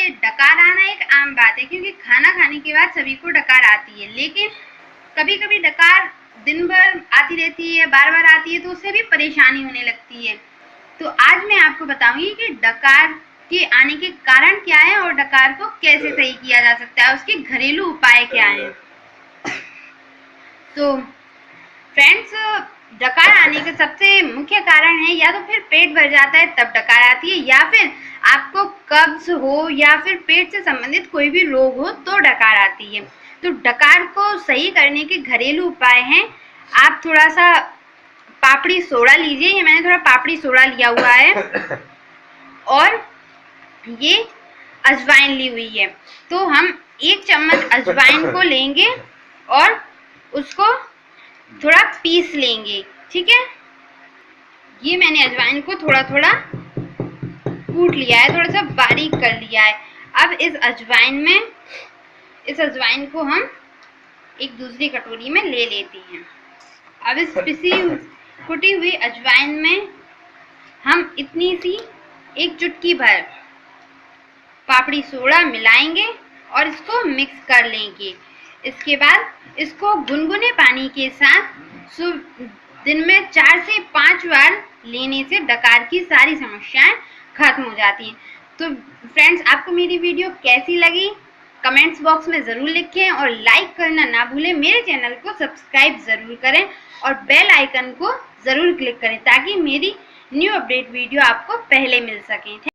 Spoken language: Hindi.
देखिए डकार आना एक आम बात है, क्योंकि खाना खाने के बाद सभी को डकार आती है, लेकिन कभी कभी डकार दिन भर आती रहती है, बार बार आती है, तो उससे भी परेशानी होने लगती है। तो आज मैं आपको बताऊंगी कि डकार के आने के कारण क्या है और डकार को कैसे सही किया जा सकता है, उसके घरेलू उपाय क्या हैं। तो फ्रेंड्स, डकार आने का सबसे मुख्य कारण है या तो फिर पेट भर जाता है तब डकार आती है, या फिर आपको कब्ज हो या फिर पेट से संबंधित कोई भी रोग हो तो डकार आती है। तो डकार को सही करने के घरेलू उपाय हैं, आप थोड़ा सा पापड़ी सोडा लीजिए, ये मैंने थोड़ा पापड़ी सोडा लिया हुआ है, और ये अजवाइन ली हुई है। तो हम 1 चम्मच अजवाइन को लेंगे और उसको थोड़ा पीस लेंगे, ठीक है। ये मैंने अजवाइन को थोड़ा थोड़ा कूट लिया है, थोड़ा सा बारीक कर लिया है। अब इस अजवाइन को हम एक दूसरी कटोरी में ले लेते हैं। अब इस कुटी हुई अजवाइन में हम इतनी सी 1 चुटकी भर पापड़ी सोडा मिलाएंगे और इसको मिक्स कर लेंगे। इसके बाद इसको गुनगुने पानी के साथ दिन में 4 से 5 बार लेने से डकार की सारी समस्याएं खत्म हो जाती हैं। तो फ्रेंड्स, आपको मेरी वीडियो कैसी लगी कमेंट्स बॉक्स में ज़रूर लिखें, और लाइक करना ना भूलें। मेरे चैनल को सब्सक्राइब ज़रूर करें और बेल आइकन को ज़रूर क्लिक करें ताकि मेरी न्यू अपडेट वीडियो आपको पहले मिल सकें।